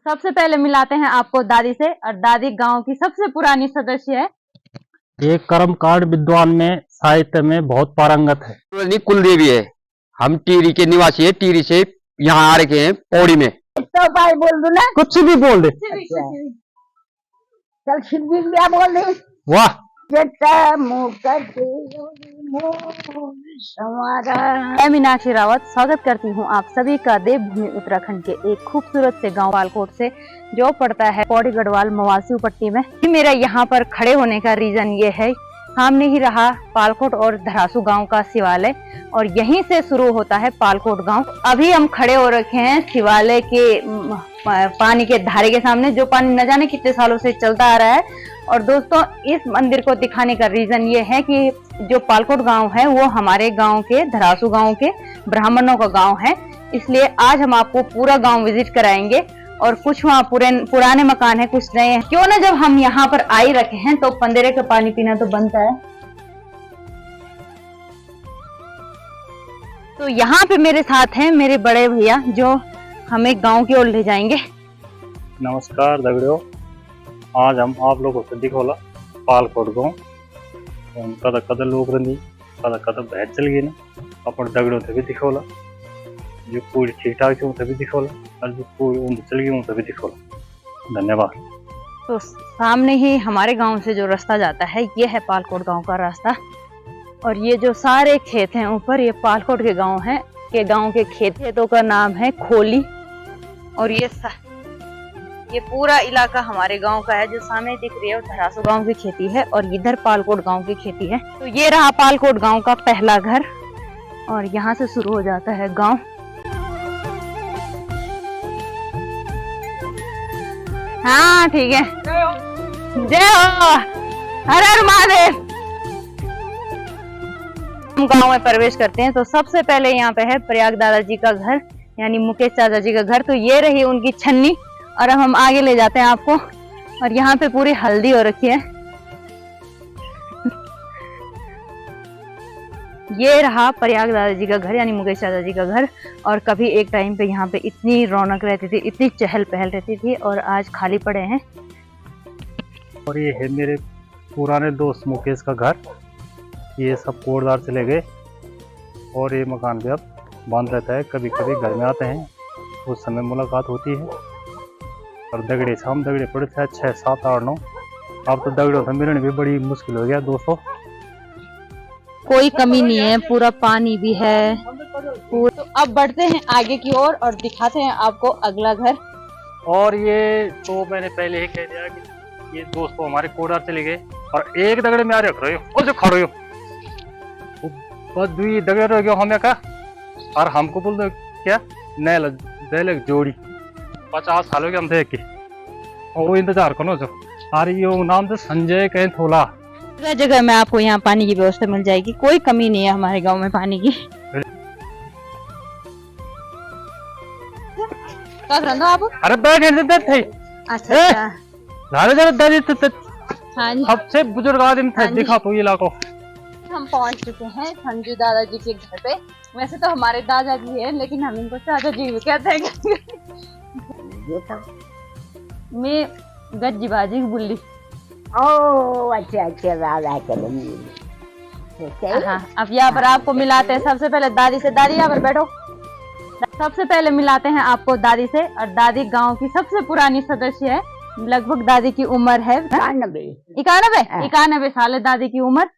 सबसे पहले मिलाते हैं आपको दादी से, और दादी गांव की सबसे पुरानी सदस्य है। एक कर्मकांड विद्वान में साहित्य में बहुत पारंगत है। कुल देवी है। हम टीरी के निवासी है, टीरी से यहाँ आ रखे हैं पौड़ी में। तो भाई बोल दो ना, कुछ भी बोल दे। चल शिवलिंग क्या बोल दे। वाह। मैं मीनाक्षी रावत स्वागत करती हूँ आप सभी का देवभूमि उत्तराखंड के एक खूबसूरत से गांव पालकोट से, जो पड़ता है पौड़ी गढ़वाल मवासी पट्टी में। मेरा यहाँ पर खड़े होने का रीजन ये है, सामने ही रहा पालकोट और धरासू गांव का शिवालय, और यहीं से शुरू होता है पालकोट गांव। अभी हम खड़े हो रखे हैं शिवालय के पानी के धारे के सामने, जो पानी न जाने कितने सालों से चलता आ रहा है। और दोस्तों, इस मंदिर को दिखाने का रीजन ये है कि जो पालकोट गांव है वो हमारे गांव के धरासू गांव के ब्राह्मणों का गांव है, इसलिए आज हम आपको पूरा गांव विजिट कराएंगे। और कुछ वहाँ पुराने मकान है, कुछ नए हैं। क्यों ना जब हम यहाँ पर आ ही रखे हैं तो पंदेरे का पानी पीना तो बनता है। तो यहाँ पे मेरे साथ हैं मेरे बड़े भैया, जो हमें गांव की ओर ले जाएंगे। नमस्कार दगड़ियों, आज हम आप लोगों से दिखोला पालकोट गाँव। कद कद लोग रही, कद कद भैंस चल गई ना, अपन दगड़ियों से भी दिखोला। जो पूरी ठीक ठाक थी उसे भी दिखोला, और जो पूरी ऊँट चल गई उसे भी दिखोला। धन्यवाद। तो सामने ही हमारे गांव से जो रास्ता जाता है, ये है पालकोट गांव का रास्ता। और ये जो सारे खेत हैं ऊपर, ये पालकोट के गांव हैं, के गांव के खेतों का नाम है खोली। और ये पूरा इलाका हमारे गांव का है। जो सामने दिख रही है वो धरासू गांव की खेती है, और इधर पालकोट गांव की खेती है। तो ये रहा पालकोट गांव का पहला घर, और यहाँ से शुरू हो जाता है गांव। हाँ ठीक है, जय हो, हर हर महादेव। हम गांव में प्रवेश करते हैं तो सबसे पहले यहाँ पे है प्रयाग दादाजी का घर, यानी मुकेश चाचा जी का घर। तो ये रही उनकी छन्नी, और अब हम आगे ले जाते हैं आपको। और यहाँ पे पूरी हल्दी हो रखी है। ये रहा प्रयाग दादाजी का घर, यानी मुकेश चाचा जी का घर। और कभी एक टाइम पे यहाँ पे इतनी रौनक रहती थी, इतनी चहल पहल रहती थी, और आज खाली पड़े हैं। और ये है मेरे पुराने दोस्त मुकेश का घर। ये सब कोटदार चले गए, और ये मकान भी अब बंद रहता है। कभी कभी घर में आते हैं, उस समय मुलाकात होती है। और दगड़े से हम दगड़े पड़े थे 6, 7, 8, 9। अब तो दगड़ों से मिलने भी बड़ी मुश्किल हो गया दोस्तों। कोई कमी नहीं है, पूरा पानी भी है। तो अब बढ़ते हैं आगे की ओर और दिखाते हैं आपको अगला घर। और ये तो मैंने पहले ही कह दिया कि ये दोस्तों हमारे कोटदार चले गए, और एक दगड़े में आ रहे हो और जो खड़ो बस दुई दगड़े रह गए हमें का। और हमको बोल दो क्या नैल जोड़ी 50 सालों के हम थे कि वो इंतजार करो जो। अरे यो नाम तो संजय कहीं थोला। जगह जगह में आपको यहाँ पानी की व्यवस्था मिल जाएगी, कोई कमी नहीं है हमारे गांव में पानी की। क्या कर रहे हो आप? अरे बैठे थे। अच्छा दादी हाँ जी, सबसे बुजुर्ग आदमी थे। दिखा तो ये इलाको हम पहुंच चुके हैं संजू दादाजी के घर पे। वैसे तो हमारे दादाजी है, लेकिन हम इनको चाचा जी भी कहते हैं। मैं गज्जी बाजी बुल्ली। ओ अच्छा अच्छा, दादा चलेंगे। हाँ, अब यहाँ पर आपको मिलाते हैं सबसे पहले दादी से। दादी यहाँ पर बैठो। सबसे पहले मिलाते हैं आपको दादी से, और दादी गांव की सबसे पुरानी सदस्य है। लगभग दादी की उम्र है 91 साल है दादी की उम्र।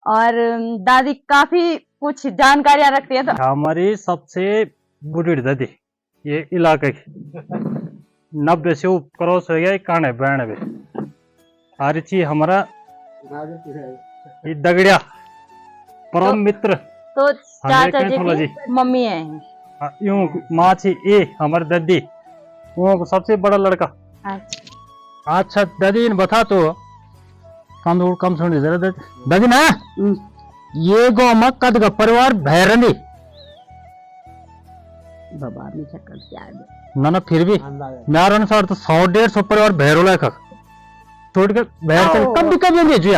और दादी काफी कुछ जानकारियां रखती है। तो हमारी सबसे बुरी दादी ये इलाके की 90 से क्रॉस हो गया। 91 हर चीज हमारा ये दगड़िया परम मित्र। तो चाचा जी की मम्मी है, यूं माँ थी ये हमारी दादी, वो सबसे बड़ा लड़का। अच्छा दादी बता तो कम सुन जरा दादी ना, ये गो में कद का परिवार भैरनी ना फिर भी मेरे अनुसार तो 100-150 परिवार भैरो लायक छोड़ के भैर कभी नहीं।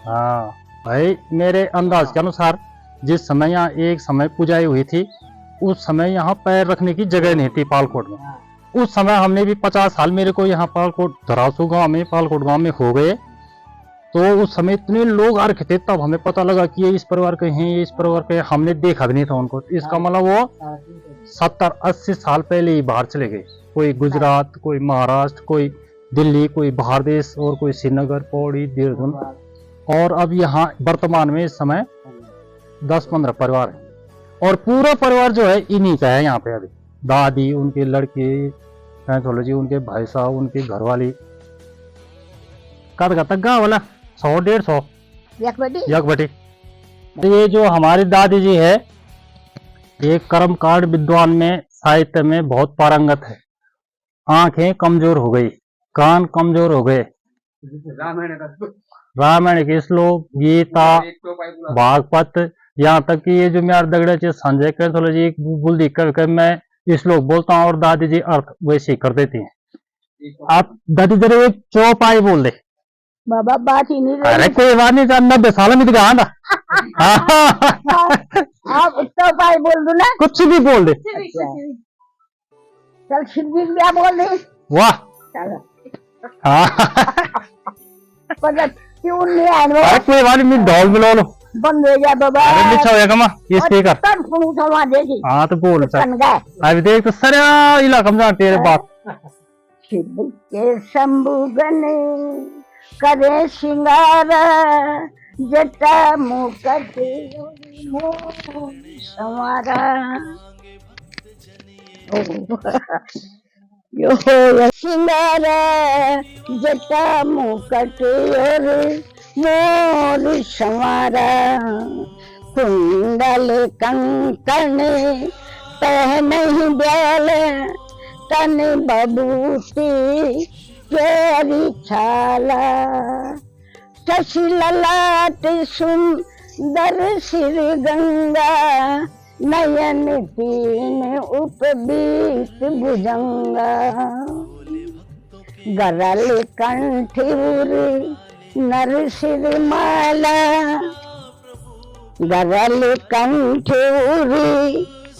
हाँ भाई, मेरे अंदाज के अनुसार जिस समय यहाँ एक समय पूजाई हुई थी, उस समय यहाँ पैर रखने की जगह नहीं थी पालकोट में। उस समय हमने भी 50 साल मेरे को यहाँ पालकोट धरासू गांव में पालकोट गांव में हो गए। तो उस समय इतने लोग आ रखे थे, तब हमें पता लगा कि ये इस परिवार के हैं, ये इस परिवार के हैं। हमने देखा भी नहीं था उनको। इसका मतलब वो 70-80 साल पहले ही बाहर चले गए। कोई गुजरात, कोई महाराष्ट्र, कोई दिल्ली, कोई बाहर देश, और कोई श्रीनगर, पौड़ी, देहरादून। और अब यहाँ वर्तमान में इस समय 10-15 परिवार है, और पूरा परिवार जो है इन्हीं का है यहाँ पे अभी। दादी, उनके लड़के, जी उनके भाई साहब, उनके घरवाली, कद तक गाँव वाला 100-150 एक बटी। ये जो हमारी दादी जी है, ये कर्मकांड विद्वान में, साहित्य में बहुत पारंगत है। आंखें कमजोर हो गई, कान कमजोर हो गए। रामायण के श्लोक, गीता, भागवत, यहाँ तक कि ये जो मेरा दगड़े चे संजय कैंथोला जी बोल दी कर मैं श्लोक बोलता हूँ और दादी जी अर्थ वैसे ही कर देती हैं। आप दादी जरा एक चौपाई बोल दे। बाबा बात ही नहीं अरे कोई बात नहीं, 90 साल में दिखा ना। आप तो भाई बोल दो ना, कुछ भी बोल दे। चल शिवजी क्या बोल दे। वाह। चलो हाँ। पर क्यों नहीं आने अरे कोई बात नहीं, ढोल मिला लो। बंद हो गया बाबा। अरे बिछा होगा कमा ये स्पीकर। तब सुनू थमा देगी। हाँ तो बोल सर। बन गए। अभी देख तो सर इलाका में तेरे बात। शिव के शंभुगन करे श्रृंगार, जटा मुकट संवारा। यो श्रृंगार जटा मुकट और मोर संवारा। कुंडल कंकण पहनहि ब्याल, तन बबूती प्यारी छाला। शशि ललाट सुंदर सिर गंगा, नयन तीन उपबीत भुजंगा। गरल कंठूर नर सिर माला, गरल कंठूर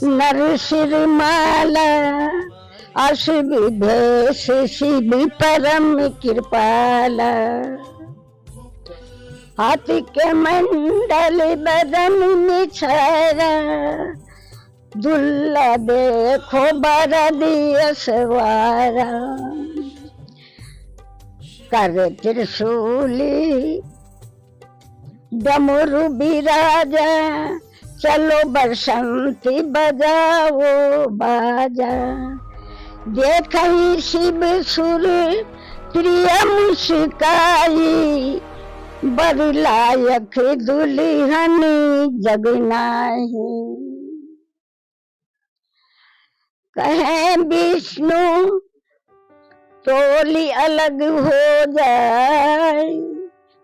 नर सिर माला। अस विदेश शिव परम कृपाला। हाथी के मंडल बदन निछारा, दुल्ला देखो बरदिया सवारा। कर त्रिशूली डमरू बिराजा, चलो बसंती बजाओ बाजा। देखहि शिव सुर प्रिय मुस्काई, बड़ लायक दुल्हन जग नाही। कहे विष्णु टोली अलग हो जाए,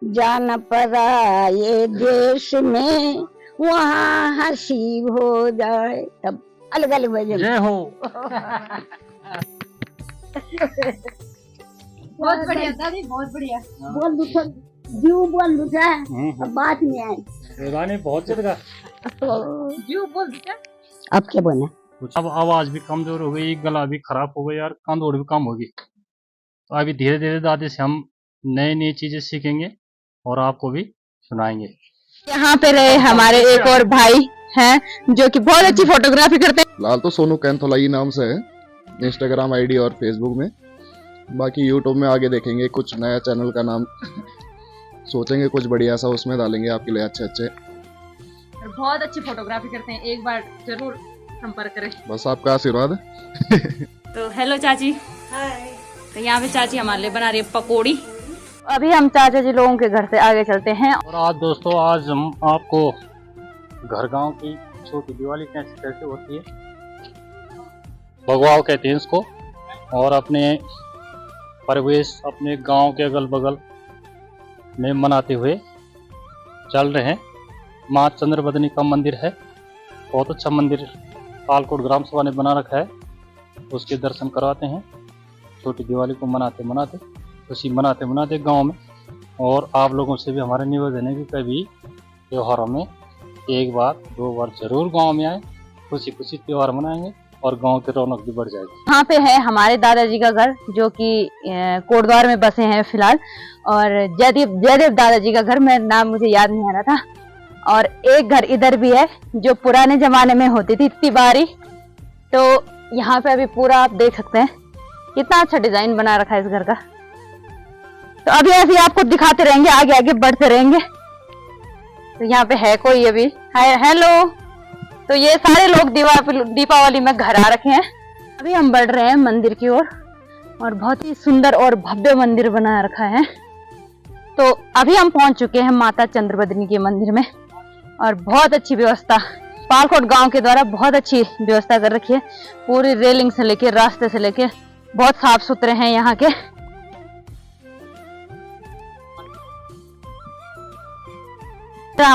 जान पराए देश में वहाँ हंसी हो जाए। तब अलग अलग हो जाए। जय हो। बहुत बढ़िया दादी, बहुत बढ़िया। बोल दूसरा जीव बोल दूसरा अब बात नहीं आई। रानी बहुत चढ़ जीव बोल दूसरा। अब क्या बोलना? अब आवाज भी कमजोर हो गई, गला भी खराब हो गया और कंधोड़ भी कम होगी। तो अभी धीरे धीरे दादी से हम नई नई चीजें सीखेंगे और आपको भी सुनाएंगे। यहाँ पे रहे हमारे एक और भाई हैं जो कि बहुत अच्छी फोटोग्राफी करते हैं। फिलहाल तो सोनू कैंथोलाई नाम से है इंस्टाग्राम आईडी और फेसबुक में। बाकी यूट्यूब में आगे देखेंगे, कुछ नया चैनल का नाम सोचेंगे, कुछ बढ़िया सा उसमें डालेंगे आपके लिए अच्छे। बहुत अच्छी फोटोग्राफी करते हैं, एक बार जरूर संपर्क करें। बस आपका आशीर्वाद। तो हेलो चाची। हाय। तो यहाँ पे चाची हमारे लिए बना रही है पकौड़ी। अभी हम चाचा जी लोगों के घर से आगे चलते हैं। और आज दोस्तों, आज हम आपको घर गांव की छोटी दिवाली कैसे होती है, भगवाओ कहते हैं इसको, और अपने परिवेश अपने गांव के अगल बगल में मनाते हुए चल रहे हैं। माँ चंद्रवदनी का मंदिर है, बहुत अच्छा मंदिर पालकोट ग्राम सभा ने बना रखा है, उसके दर्शन करवाते हैं। छोटी दिवाली को मनाते मनाते, खुशी मनाते मनाते गांव में। और आप लोगों से भी हमारा निवेदन है कि कभी त्योहारों में 1 बार 2 बार जरूर गांव में आए, खुशी खुशी त्योहार मनाएंगे। और गांव की रौनक भी बढ़ जाएगी। यहाँ पे है हमारे दादाजी का घर, जो कि कोटद्वार में बसे हैं फिलहाल, और जयदेव दादाजी का घर, मैं नाम मुझे याद नहीं आ रहा था। और एक घर इधर भी है जो पुराने जमाने में होती थी तिबारी। तो यहाँ पे अभी पूरा आप देख सकते हैं कितना अच्छा डिजाइन बना रखा है इस घर का। तो अभी ऐसे ही आपको दिखाते रहेंगे, आगे आगे बढ़ते रहेंगे। तो यहाँ पे है कोई अभी, हेलो। तो ये सारे लोग दीपावली में घर आ रखे हैं। अभी हम बढ़ रहे हैं मंदिर की ओर, और बहुत ही सुंदर और भव्य मंदिर बना रखा है। तो अभी हम पहुंच चुके हैं माता चंद्रवदनी के मंदिर में, और बहुत अच्छी व्यवस्था पालकोट गांव के द्वारा बहुत अच्छी व्यवस्था कर रखी है। पूरी रेलिंग से लेके रास्ते से लेके बहुत साफ सुथरे हैं यहाँ के।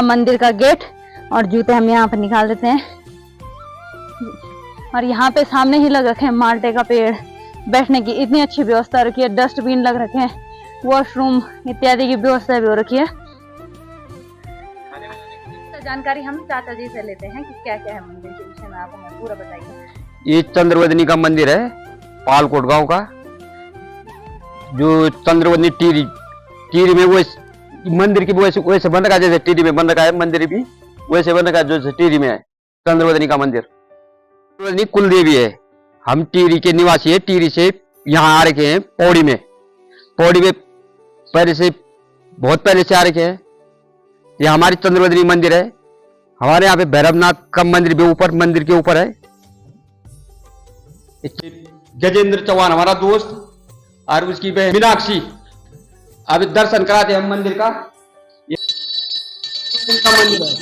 मंदिर का गेट, और जूते हम यहाँ पे निकाल देते हैं। और यहाँ पे सामने ही लग रखे हैं माल्टे का पेड़, बैठने की इतनी अच्छी व्यवस्था रखी है, डस्टबिन लग रखे हैं, वॉशरूम इत्यादि की व्यवस्था भी हो रखी है। जानकारी हम चाचा जी से लेते हैं कि क्या क्या है मंदिर के विषय में, आप हमें पूरा बताइए। ये चंद्रवदनी का मंदिर है, पालकोट गांव का, जो चंद्रवदनी टीरी में वो मंदिर की वैसे बन रखा है, जैसे टीरी में बन रखा है, मंदिर भी वैसे बन रखा है जो टीरी में है। चंद्रवदनी का मंदिर, चंद्रवदनी कुल देवी है। हम टीरी के निवासी है, टीरी से यहाँ आ रखे हैं पौड़ी में पहले से, बहुत पहले से आ रखे हैं। ये हमारी चंद्रवदनी मंदिर है। हमारे यहाँ पे भैरवनाथ का मंदिर भी ऊपर, मंदिर के ऊपर है। गजेंद्र चौहान हमारा दोस्त, और उसकी बहन मीनाक्षी, अभी दर्शन कराते हैं हम मंदिर का। ये मंदिर है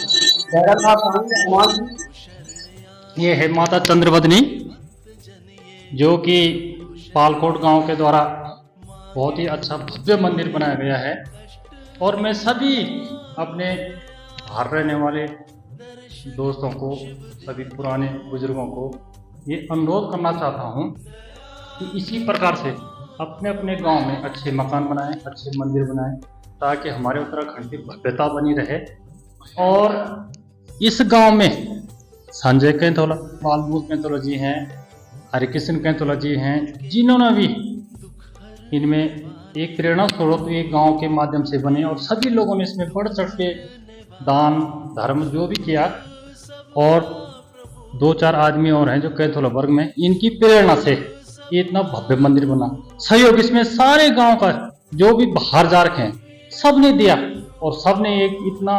भैरवनाथ। ये है माता चंद्रवदनी, जो कि पालकोट गांव के द्वारा बहुत ही अच्छा भव्य मंदिर बनाया गया है। और मैं सभी अपने बाहर रहने वाले दोस्तों को, सभी पुराने बुजुर्गों को ये अनुरोध करना चाहता हूँ कि इसी प्रकार से अपने अपने गांव में अच्छे मकान बनाएं, अच्छे मंदिर बनाएं, ताकि हमारे उत्तराखंड की भव्यता बनी रहे। और इस गांव में संजय कैंथोला, बालभूत कैंथोला जी हैं, हरिकृष्ण कैंथोला जी हैं, जिन्होंने भी इनमें एक प्रेरणा स्रोत एक गांव के माध्यम से बने, और सभी लोगों ने इसमें बढ़ चढ़ के दान धर्म जो भी किया। और 2-4 आदमी और हैं जो कैथोला वर्ग में, इनकी प्रेरणा से ये इतना भव्य मंदिर बना। सहयोग इसमें सारे गांव का, जो भी बाहर जा रखे हैं, सब ने दिया, और सब ने एक इतना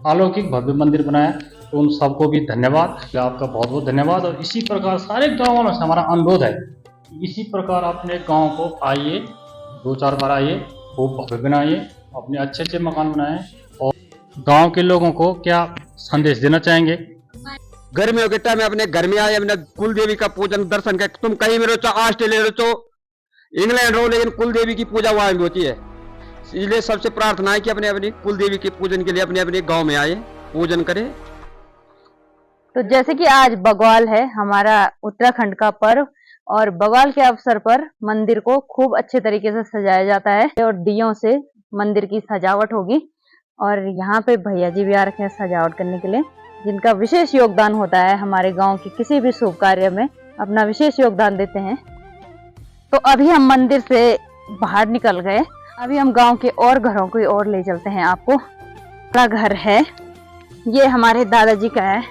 अलौकिक भव्य मंदिर बनाया। तो उन सबको भी धन्यवाद, आपका बहुत बहुत धन्यवाद। और इसी प्रकार सारे गाँव वालों से हमारा अनुरोध है, इसी प्रकार अपने गाँव को आइए, 2-4 बार आइए, खूब भव्य बनाइए, अपने अच्छे अच्छे मकान बनाएं। और गांव के लोगों को क्या संदेश देना चाहेंगे? गर्मियों के टाइम में अपने घर में आए, अपने कुल देवी का पूजन दर्शन कर। तुम कहीं में रहो, ऑस्ट्रेलिया रहो, इंग्लैंड रहो, लेकिन कुल देवी की पूजा वहां भी होती है। इसलिए सबसे प्रार्थना है कि अपने अपनी कुल देवी के पूजन के लिए अपने अपने गाँव में आए, पूजन करें। तो जैसे कि आज बग्वाल है, हमारा उत्तराखंड का पर्व, और बग्वाल के अवसर पर मंदिर को खूब अच्छे तरीके से सजाया जाता है, और दियों से मंदिर की सजावट होगी। और यहाँ पे भैया जी भी आ रखे हैं सजावट करने के लिए, जिनका विशेष योगदान होता है हमारे गांव के किसी भी शुभ कार्य में, अपना विशेष योगदान देते हैं। तो अभी हम मंदिर से बाहर निकल गए, अभी हम गांव के और घरों की ओर ले चलते हैं आपको। बड़ा घर है, ये हमारे दादाजी का है,